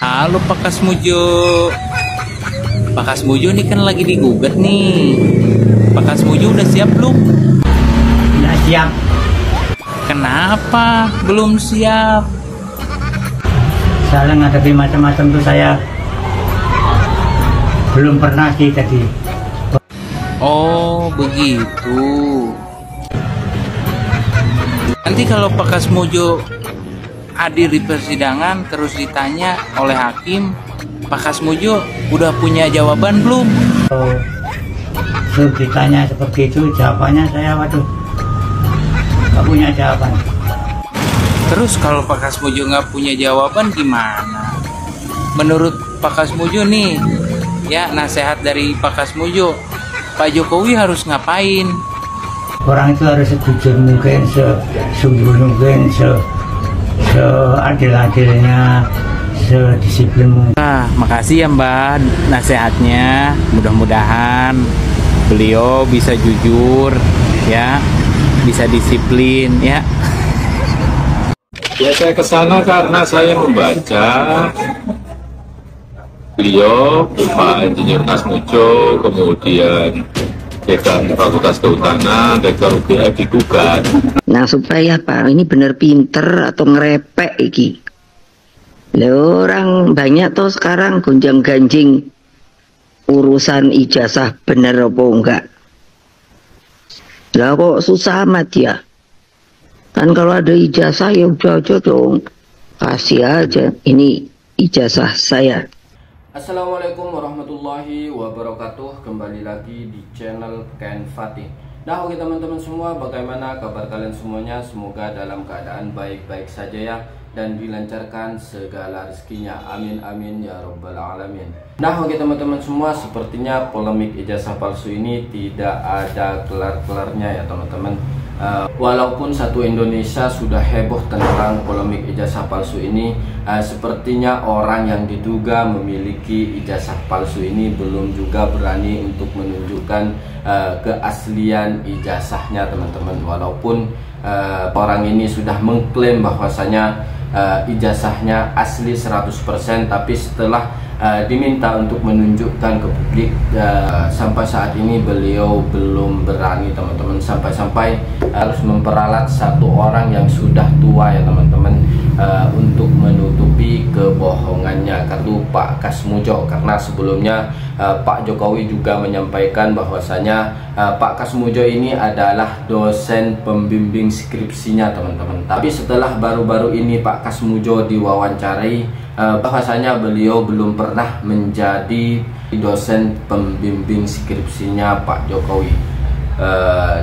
Halo Pak Kasmujo. Pak Kasmujo nih kan lagi digugat nih. Pak Kasmujo udah siap belum? Nggak siap. Kenapa belum siap? Soalnya ngadepi macam-macam tuh saya belum pernah sih tadi. Oh begitu. Nanti kalau Pak Kasmujo hadir di persidangan terus ditanya oleh hakim, Pak Kasmujo udah punya jawaban belum? Oh, ditanya seperti itu, jawabannya saya waduh nggak punya jawaban. Terus kalau Pak Kasmujo nggak punya jawaban gimana? Menurut Pak Kasmujo nih, ya nasihat dari Pak Kasmujo, Pak Jokowi harus ngapain? Orang itu harus sejujur mungkin, sesungguh mungkin, seadil-adilnya, sedisiplin mungkin. Makasih ya Mbak nasihatnya. Mudah-mudahan beliau bisa jujur ya, bisa disiplin ya. Ya saya kesana karena saya membaca beliau Pak Insinyur Kasmujo, kemudian Dekan Fakultas Kehutanan, Rektor UGM digugat. Nah supaya Pak ini bener pinter atau ngerepek iki. Lah orang banyak tuh sekarang gonjang ganjing urusan ijazah bener apa enggak. Lah kok susah amat ya. Kan kalau ada ijazah ya udah aja dong. Kasih aja, ini ijazah saya. Assalamualaikum warahmatullahi wabarakatuh. Kembali lagi di channel Ken Fatih. Nah oke teman-teman semua, bagaimana kabar kalian semuanya? Semoga dalam keadaan baik-baik saja ya, dan dilancarkan segala rezekinya. Amin amin ya robbal alamin. Nah oke teman-teman semua, sepertinya polemik ijazah palsu ini tidak ada kelar-kelarnya ya teman-teman. Walaupun satu Indonesia sudah heboh tentang polemik ijazah palsu ini, sepertinya orang yang diduga memiliki ijazah palsu ini belum juga berani untuk menunjukkan keaslian ijazahnya teman-teman. Walaupun orang ini sudah mengklaim bahwasanya ijazahnya asli 100%, tapi setelah diminta untuk menunjukkan ke publik, sampai saat ini beliau belum berani teman-teman, sampai-sampai harus memperalat satu orang yang sudah tua ya teman-teman, untuk menutupi kebohongannya, kata Pak Kasmujo. Karena sebelumnya Pak Jokowi juga menyampaikan bahwasanya Pak Kasmujo ini adalah dosen pembimbing skripsinya teman-teman. Tapi setelah baru-baru ini Pak Kasmujo diwawancarai, bahwasanya beliau belum pernah menjadi dosen pembimbing skripsinya Pak Jokowi,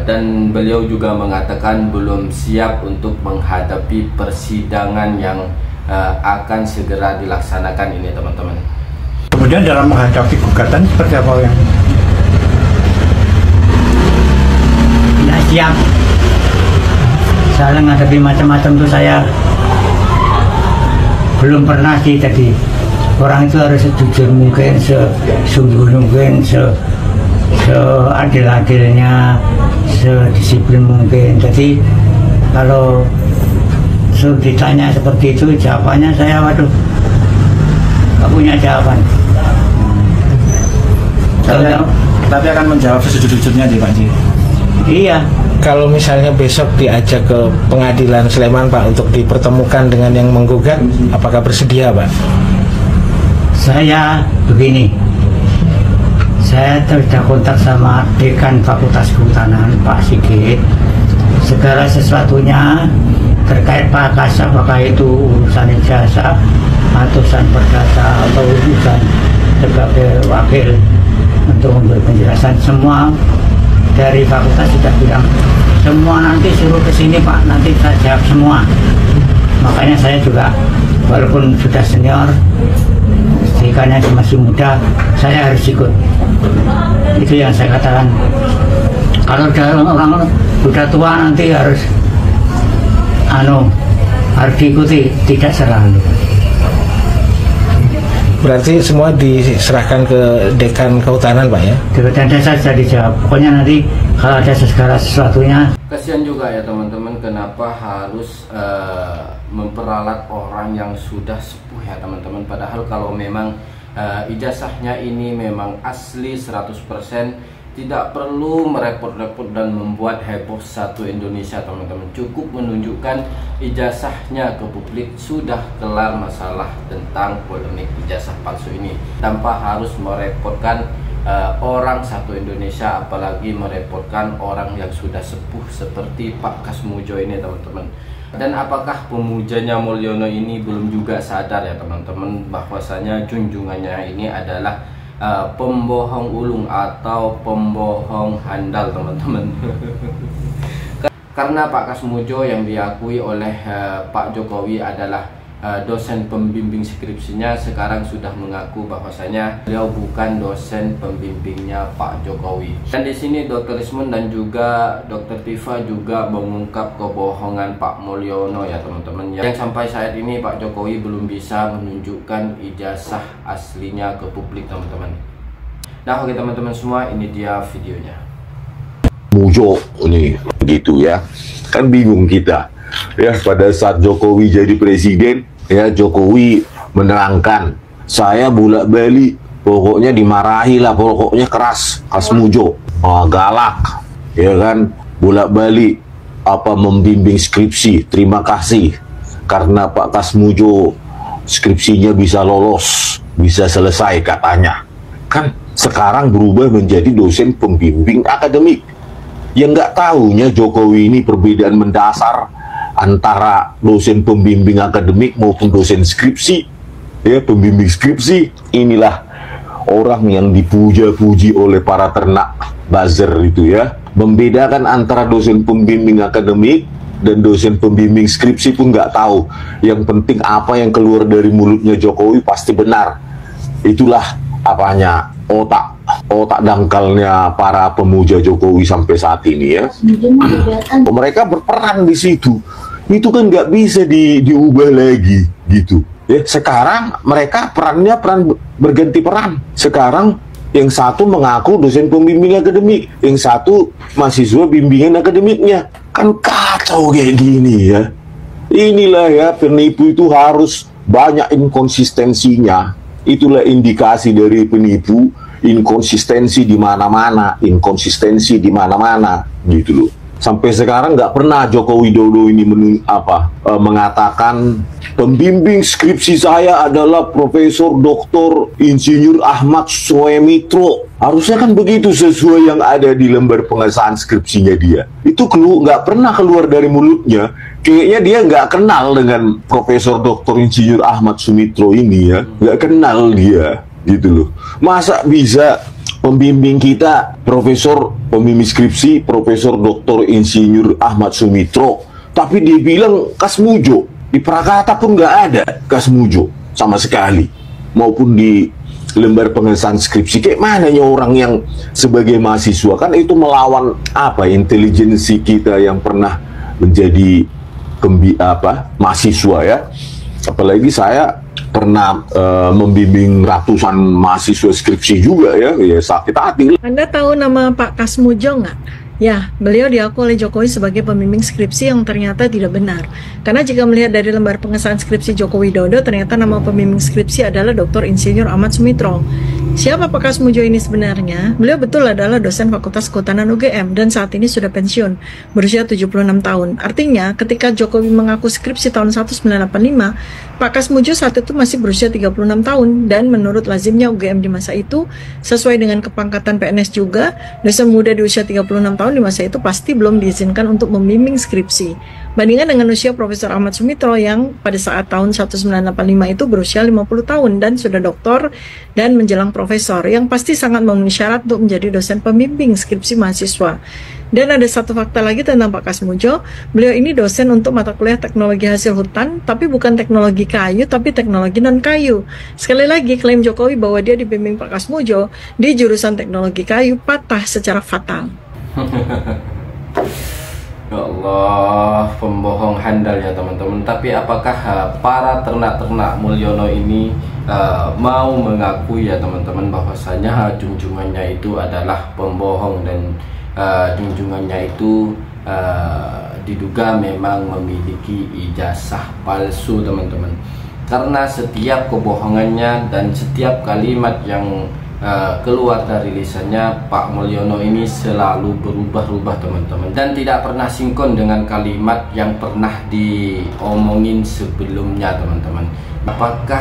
dan beliau juga mengatakan belum siap untuk menghadapi persidangan yang akan segera dilaksanakan ini teman-teman. Kemudian dalam menghadapi gugatan seperti apa yang tidak siap. Soalnya menghadapi macam-macam tuh saya belum pernah sih tadi. Orang itu harus sejujur mungkin, sesungguh mungkin, seadil-adilnya, sedisiplin mungkin. Jadi kalau ditanya seperti itu, jawabannya saya waduh nggak punya jawaban. Tapi akan menjawab sejujur-jujurnya nih Pak Ji. Iya. Kalau misalnya besok diajak ke pengadilan Sleman Pak untuk dipertemukan dengan yang menggugat, apakah bersedia Pak? Saya begini, saya sudah kontak sama Dekan Fakultas Kehutanan Pak Sigit. Segala sesuatunya terkait Pak Kas, apakah itu urusan ijazah, urusan perdata atau urusan sebagai wakil untuk memberi penjelasan, semua dari fakultas sudah bilang semua nanti suruh ke sini Pak, nanti saya jawab semua. Makanya saya juga walaupun sudah senior, jikanya masih muda, saya harus ikut. Itu yang saya katakan. Kalau orang udah tua nanti harus harus diikuti, tidak selalu. Berarti semua diserahkan ke Dekan Kehutanan, Pak ya? Dan desa sudah dijawab. Pokoknya nanti kalau ada segala sesuatunya. Kasihan juga ya teman-teman, kenapa harus memperalat orang yang sudah sepuh ya teman-teman. Padahal kalau memang ijazahnya ini memang asli 100%, tidak perlu merepot-repot dan membuat heboh satu Indonesia teman-teman. Cukup menunjukkan ijazahnya ke publik, sudah kelar masalah tentang polemik ijazah palsu ini, tanpa harus merepotkan orang satu Indonesia, apalagi merepotkan orang yang sudah sepuh seperti Pak Kasmujo ini teman-teman. Dan apakah pemujanya Mulyono ini belum juga sadar ya teman-teman, bahwasanya junjungannya ini adalah pembohong ulung atau pembohong handal teman-teman. Karena Pak Kasmujo yang diakui oleh Pak Jokowi adalah dosen pembimbing skripsinya, sekarang sudah mengaku bahwasanya beliau bukan dosen pembimbingnya Pak Jokowi. Dan di sini Dr. Ismun dan juga Dr. Tifa juga mengungkap kebohongan Pak Mulyono ya teman-teman, yang sampai saat ini Pak Jokowi belum bisa menunjukkan ijazah aslinya ke publik teman-teman. Nah oke teman-teman semua, ini dia videonya. Mujo nih begitu ya, kan bingung kita ya. Pada saat Jokowi jadi presiden ya, Jokowi menerangkan, saya bolak-balik pokoknya dimarahi lah, pokoknya keras Kasmujo, galak ya kan, bolak-balik membimbing skripsi, terima kasih karena Pak Kasmujo skripsinya bisa lolos, bisa selesai katanya. Kan sekarang berubah menjadi dosen pembimbing akademik. Yang nggak tahunya Jokowi ini perbedaan mendasar antara dosen pembimbing akademik maupun dosen skripsi. Ya, pembimbing skripsi inilah orang yang dipuja-puji oleh para ternak buzzer itu ya. Membedakan antara dosen pembimbing akademik dan dosen pembimbing skripsi pun nggak tahu. Yang penting apa yang keluar dari mulutnya Jokowi pasti benar. Itulah apanya, otak dangkalnya para pemuja Jokowi sampai saat ini ya. Mereka berperan di situ. Itu kan nggak bisa diubah lagi gitu. Ya, sekarang mereka peran berganti peran. Sekarang yang satu mengaku dosen pembimbing akademik, yang satu mahasiswa bimbingan akademiknya. Kan kacau kayak gini ya. Inilah ya, penipu itu harus banyak inkonsistensinya. Itulah indikasi dari penipu, inkonsistensi di mana-mana, gitu loh. Sampai sekarang nggak pernah Joko Widodo ini mengatakan pembimbing skripsi saya adalah Profesor Dr. Insinyur Ahmad Sumitro. Harusnya kan begitu sesuai yang ada di lembar pengesahan skripsinya dia. Itu nggak pernah keluar dari mulutnya. Kayaknya dia nggak kenal dengan Profesor Dr. Insinyur Ahmad Sumitro ini ya. Nggak kenal dia, gitu loh. Masa bisa pembimbing kita, pembimbing skripsi, Profesor Dr. Insinyur Ahmad Sumitro, tapi dia bilang Kasmujo. Di Prakata pun nggak ada Kasmujo sama sekali, maupun di lembar pengesahan skripsi. Kayak mananya orang yang sebagai mahasiswa, kan itu melawan intelijensi kita yang pernah menjadi mahasiswa ya. Apalagi saya pernah membimbing ratusan mahasiswa skripsi juga ya sakit hati. Anda tahu nama Pak Kasmujo nggak? Ya, beliau diaku oleh Jokowi sebagai pembimbing skripsi yang ternyata tidak benar. Karena jika melihat dari lembar pengesahan skripsi Joko Widodo, ternyata nama pembimbing skripsi adalah Dr. Insinyur Ahmad Sumitro. Siapa Pak Kasmujo ini sebenarnya? Beliau betul adalah dosen Fakultas Kehutanan UGM dan saat ini sudah pensiun, berusia 76 tahun. Artinya, ketika Jokowi mengaku skripsi tahun 1985, Pak Kasmujo saat itu masih berusia 36 tahun dan menurut lazimnya UGM di masa itu, sesuai dengan kepangkatan PNS juga, dosen muda di usia 36 tahun di masa itu pasti belum diizinkan untuk membimbing skripsi. Bandingkan dengan usia Profesor Ahmad Sumitro yang pada saat tahun 1985 itu berusia 50 tahun dan sudah doktor dan menjelang profesor, yang pasti sangat memenuhi syarat untuk menjadi dosen pembimbing skripsi mahasiswa. Dan ada satu fakta lagi tentang Pak Kasmujo, beliau ini dosen untuk mata kuliah teknologi hasil hutan, tapi bukan teknologi kayu, tapi teknologi non-kayu. Sekali lagi, klaim Jokowi bahwa dia dibimbing Pak Kasmujo di jurusan teknologi kayu patah secara fatal. Ya Allah, pembohong handal ya teman-teman. Tapi apakah para ternak-ternak Mulyono ini mau mengakui ya teman-teman bahwasanya junjungannya itu adalah pembohong dan junjungannya itu diduga memang memiliki ijazah palsu teman-teman. Karena setiap kebohongannya dan setiap kalimat yang keluar dari lisannya Pak Mulyono ini selalu berubah-ubah teman-teman, dan tidak pernah sinkron dengan kalimat yang pernah diomongin sebelumnya teman-teman. Apakah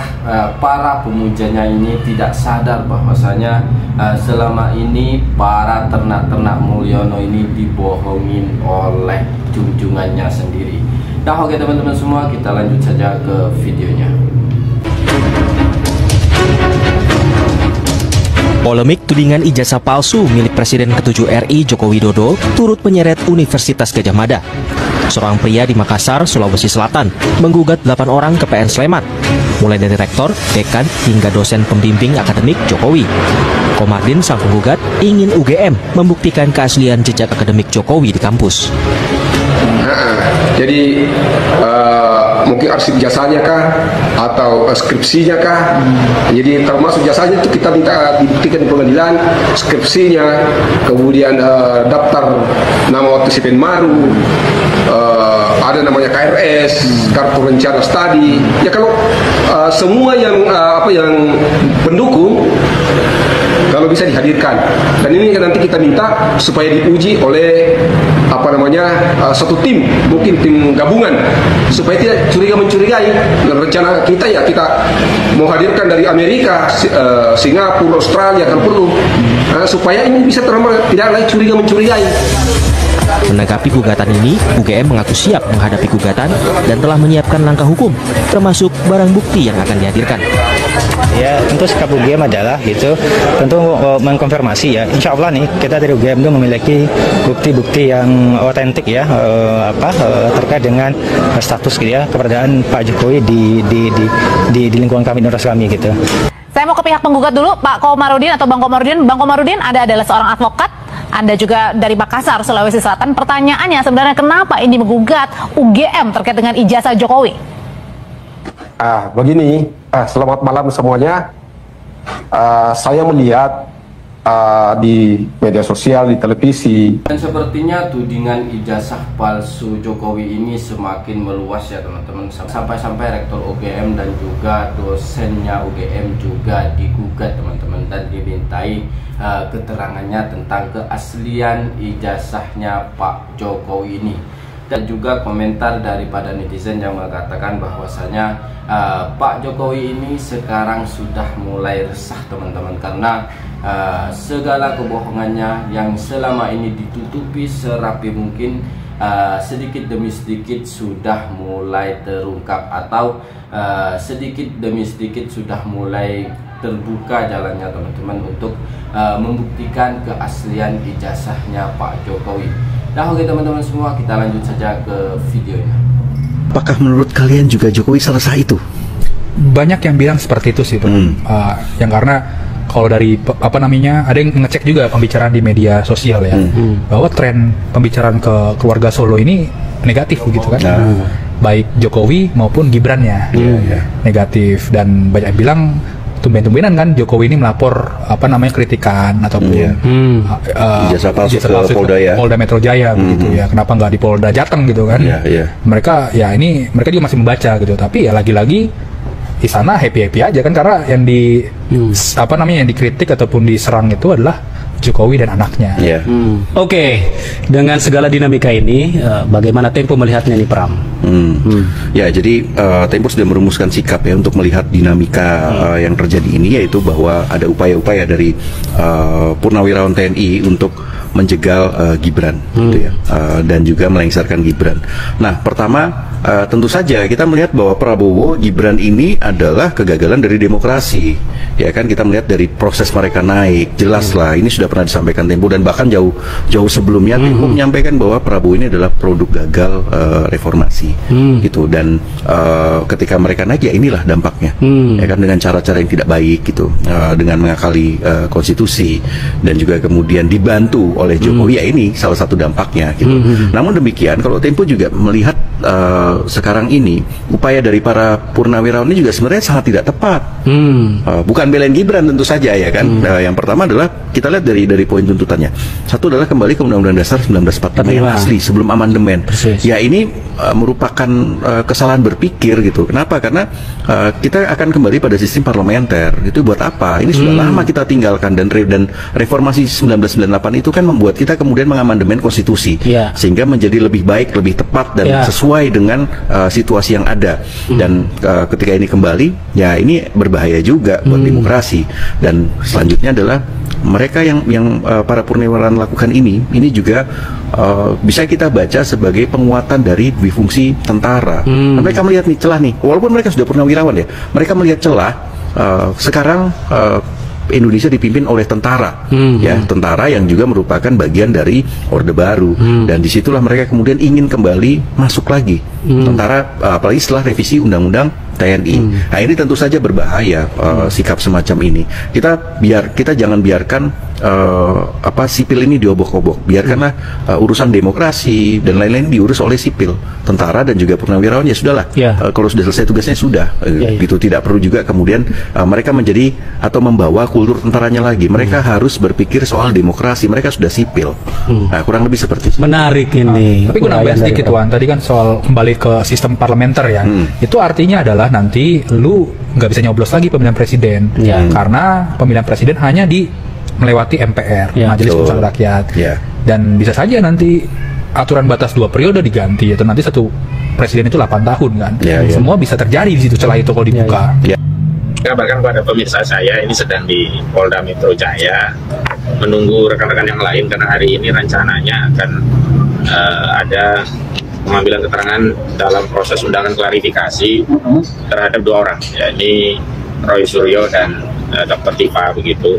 para pemujanya ini tidak sadar bahwasanya selama ini para ternak-ternak Mulyono ini dibohongin oleh junjungannya sendiri? Nah oke teman-teman semua, kita lanjut saja ke videonya. Polemik tudingan ijazah palsu milik Presiden ke-7 RI Joko Widodo turut menyeret Universitas Gadjah Mada. Seorang pria di Makassar, Sulawesi Selatan, menggugat 8 orang ke PN Sleman, mulai dari rektor, dekan, hingga dosen pembimbing akademik Jokowi. Komardin sang penggugat ingin UGM membuktikan keaslian jejak akademik Jokowi di kampus. Jadi mungkin arsip jasanya kah atau skripsinya kah? Jadi termasuk jasanya itu kita minta dibuktikan di pengadilan, skripsinya, kemudian daftar nama waktu si Penmaru, ada namanya KRS, kartu rencana studi. Ya kalau semua yang yang pendukung kalau bisa dihadirkan, dan ini nanti kita minta supaya diuji oleh satu tim, mungkin tim gabungan, supaya tidak curiga-mencurigai. Rencana kita ya kita mau hadirkan dari Amerika, Singapura, Australia kalau perlu, supaya ini bisa tidak lagi curiga-mencurigai. Menanggapi gugatan ini, UGM mengaku siap menghadapi gugatan dan telah menyiapkan langkah hukum, termasuk barang bukti yang akan dihadirkan. Ya, tentu sikap UGM adalah tentu mengkonfirmasi ya. Insya Allah nih kita dari UGM itu memiliki bukti-bukti yang otentik ya, terkait dengan status keberadaan Pak Jokowi di lingkungan kami, universitas kami gitu. Saya mau ke pihak penggugat dulu, Pak Komarudin atau Bang Komarudin. Bang Komarudin, Anda adalah seorang advokat, Anda juga dari Makassar, Sulawesi Selatan. Pertanyaannya sebenarnya kenapa ini menggugat UGM terkait dengan ijazah Jokowi? Begini, selamat malam semuanya. Saya melihat di media sosial, di televisi. Dan sepertinya tudingan ijazah palsu Jokowi ini semakin meluas ya teman-teman. Sampai-sampai rektor UGM dan juga dosennya UGM juga digugat teman-teman, dan dimintai keterangannya tentang keaslian ijazahnya Pak Jokowi ini. Dan juga komentar daripada netizen yang mengatakan bahwasanya Pak Jokowi ini sekarang sudah mulai resah teman-teman, karena segala kebohongannya yang selama ini ditutupi serapi mungkin sedikit demi sedikit sudah mulai terungkap, atau sedikit demi sedikit sudah mulai terbuka jalannya teman-teman untuk membuktikan keaslian ijazahnya Pak Jokowi. Nah oke teman-teman semua, kita lanjut saja ke videonya. Apakah menurut kalian juga Jokowi selesai itu? Banyak yang bilang seperti itu sih, yang karena kalau dari ada yang ngecek juga pembicaraan di media sosial ya, bahwa tren pembicaraan ke keluarga Solo ini negatif begitu kan, baik Jokowi maupun Gibrannya negatif, dan banyak bilang tumben-tumbenan kan Jokowi ini melapor kritikan ataupun ijazah palsu ke Polda Metro Jaya begitu ya, kenapa nggak di Polda Jateng gitu kan. Mereka juga masih membaca gitu, tapi ya lagi-lagi di sana happy aja kan, karena yang yang dikritik ataupun diserang itu adalah Jokowi dan anaknya. Oke, dengan segala dinamika ini, bagaimana Tempo melihatnya nih, Pram? Ya, jadi Tempo sudah merumuskan sikap ya untuk melihat dinamika yang terjadi ini, yaitu bahwa ada upaya-upaya dari Purnawirawan TNI untuk menjegal Gibran, gitu ya, dan juga melengsarkan Gibran. Nah, pertama tentu saja kita melihat bahwa Prabowo Gibran ini adalah kegagalan dari demokrasi, ya kan. Kita melihat dari proses mereka naik, jelas lah ini sudah pernah disampaikan Tempo, dan bahkan jauh sebelumnya Tempo menyampaikan bahwa Prabowo ini adalah produk gagal reformasi, gitu. Dan ketika mereka naik, ya inilah dampaknya, ya kan, dengan cara-cara yang tidak baik, gitu, dengan mengakali konstitusi, dan juga kemudian dibantu oleh Jokowi, ya ini salah satu dampaknya gitu. Namun demikian, kalau Tempo juga melihat sekarang ini upaya dari para purnawirawan ini juga sebenarnya sangat tidak tepat. Bukan belain Gibran tentu saja ya kan. Yang pertama adalah kita lihat dari poin tuntutannya. Satu adalah kembali ke Undang-Undang Dasar 1945 yang asli sebelum amandemen. Ya ini merupakan kesalahan berpikir gitu. Kenapa? Karena kita akan kembali pada sistem parlementer. Itu buat apa? Ini sudah lama kita tinggalkan, dan reformasi 1998 itu kan membuat kita kemudian mengamandemen konstitusi sehingga menjadi lebih baik, lebih tepat dan sesuai dengan situasi yang ada. Dan ketika ini kembali, ya ini berbahaya juga buat demokrasi. Dan selanjutnya adalah mereka yang para purnawirawan lakukan ini juga bisa kita baca sebagai penguatan dari fungsi tentara. Mereka melihat nih celah nih, walaupun mereka sudah purnawirawan ya, mereka melihat celah sekarang Indonesia dipimpin oleh tentara, ya tentara yang juga merupakan bagian dari Orde Baru, dan disitulah mereka kemudian ingin kembali masuk lagi tentara, apalagi setelah revisi Undang-Undang TNI. Nah ini tentu saja berbahaya sikap semacam ini. Kita jangan biarkan sipil ini diobok-obok. Biarkanlah urusan demokrasi dan lain-lain diurus oleh sipil, tentara dan juga purnawirawan. Ya sudahlah. Kalau sudah selesai tugasnya sudah. Gitu, tidak perlu juga kemudian mereka menjadi atau membawa kultur tentaranya lagi. Mereka harus berpikir soal demokrasi. Mereka sudah sipil. Nah, kurang lebih seperti itu. Menarik ini. Tapi gue nambahin sedikit, Wan. Tadi kan soal kembali ke sistem parlementer ya. Itu artinya adalah nanti lu nggak bisa nyoblos lagi pemilihan presiden, karena pemilihan presiden hanya melewati MPR, Majelis Permusyawaratan Rakyat, dan bisa saja nanti aturan batas 2 periode diganti, atau nanti satu presiden itu 8 tahun kan. Semua bisa terjadi di situ celah itu kalau dibuka. Kabarkan kepada pemirsa saya, ini sedang di Polda Metro Jaya menunggu rekan-rekan yang lain, karena hari ini rencananya akan ada pengambilan keterangan dalam proses undangan klarifikasi terhadap 2 orang, yakni Roy Suryo dan Dr. Tifa begitu.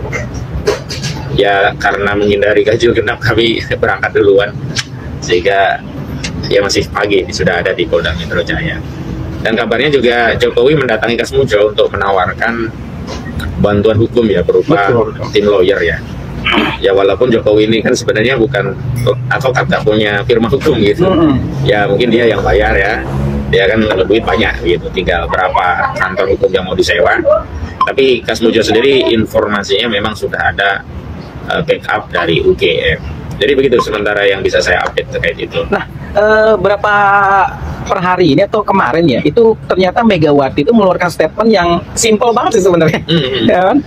Ya karena menghindari ganjil genap kami berangkat duluan, sehingga ya masih pagi sudah ada di Polda Metro Jaya. Dan kabarnya juga Jokowi mendatangi Kasmujo untuk menawarkan bantuan hukum ya, berupa tim lawyer ya. Ya walaupun Jokowi ini kan sebenarnya bukan advokat, tak punya firma hukum gitu. Ya mungkin dia yang bayar ya. Dia kan duit banyak gitu, tinggal berapa kantor hukum yang mau disewa. Tapi Kasmujo sendiri informasinya memang sudah ada backup dari UGM. Jadi begitu sementara yang bisa saya update terkait itu. Nah, berapa per hari ini atau kemarin ya, itu ternyata Megawati itu mengeluarkan statement yang simple banget sih sebenarnya. Ya kan?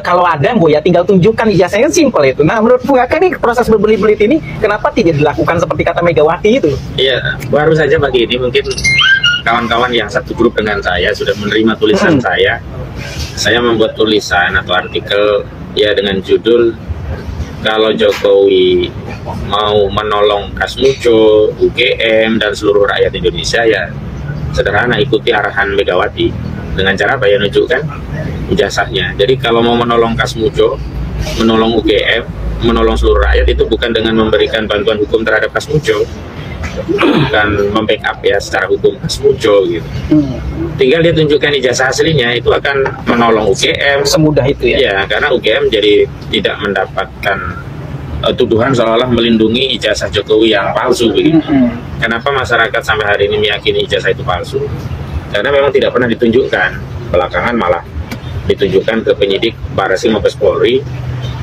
Kalau ada ya tinggal tunjukkan ijazahnya, simple itu. Nah, menurut Fugakan nih proses berbelit-belit ini kenapa tidak dilakukan seperti kata Megawati itu? Iya, baru saja pagi ini mungkin kawan-kawan yang satu grup dengan saya sudah menerima tulisan saya. Saya membuat tulisan atau artikel ya dengan judul kalau Jokowi mau menolong Kasmujo, UGM, dan seluruh rakyat Indonesia, ya sederhana, ikuti arahan Megawati. Dengan cara apa ya, nunjukkan ijazahnya. Jadi kalau mau menolong Kasmujo, menolong UGM, menolong seluruh rakyat, itu bukan dengan memberikan bantuan hukum terhadap Kasmujo, bukan membackup ya secara hukum Kasmujo gitu. Tinggal dia tunjukkan ijazah aslinya, itu akan menolong UGM. Semudah itu ya? Ya, karena UGM jadi tidak mendapatkan tuduhan seolah-olah melindungi ijazah Jokowi yang palsu begitu. Kenapa masyarakat sampai hari ini meyakini ijazah itu palsu? Karena memang tidak pernah ditunjukkan. Belakangan malah ditunjukkan ke penyidik Barreskrim Mabes Polri,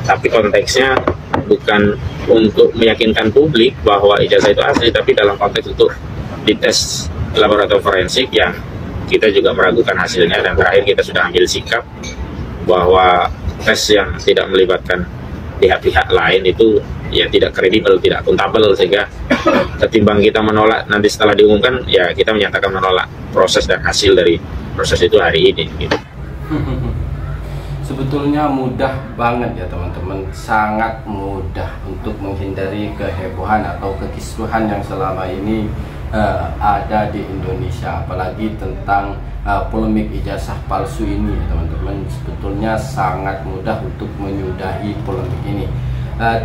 tapi konteksnya bukan untuk meyakinkan publik bahwa ijazah itu asli, tapi dalam konteks untuk dites laboratorium forensik yang kita juga meragukan hasilnya, dan terakhir kita sudah ambil sikap bahwa tes yang tidak melibatkan pihak-pihak lain itu ya tidak kredibel, tidak akuntabel, sehingga ketimbang kita menolak nanti setelah diumumkan, ya kita menyatakan menolak proses dan hasil dari proses itu hari ini gitu. Sebetulnya mudah banget ya teman-teman, sangat mudah untuk menghindari kehebohan atau kekisruhan yang selama ini ada di Indonesia, apalagi tentang polemik ijazah palsu ini teman-teman. Sebetulnya sangat mudah untuk menyudahi polemik ini.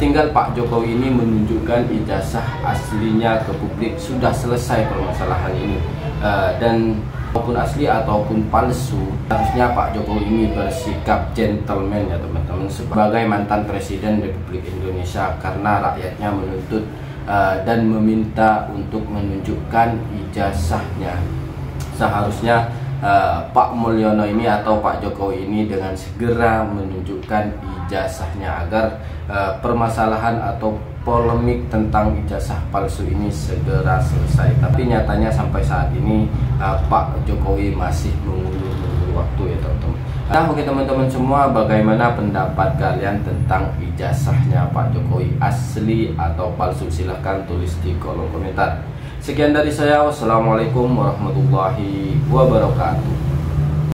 Tinggal Pak Jokowi ini menunjukkan ijazah aslinya ke publik, sudah selesai permasalahan ini. Dan maupun asli ataupun palsu. Harusnya Pak Jokowi ini bersikap gentleman ya teman-teman, sebagai mantan Presiden Republik Indonesia, karena rakyatnya menuntut dan meminta untuk menunjukkan ijazahnya. Seharusnya Pak Mulyono ini atau Pak Jokowi ini dengan segera menunjukkan ijazahnya agar permasalahan atau polemik tentang ijazah palsu ini segera selesai. Tapi nyatanya sampai saat ini Pak Jokowi masih mengulur-ulur waktu ya teman-teman. Nah, oke teman-teman semua, bagaimana pendapat kalian tentang ijazahnya Pak Jokowi, asli atau palsu? Silahkan tulis di kolom komentar. Sekian dari saya, wassalamualaikum warahmatullahi wabarakatuh.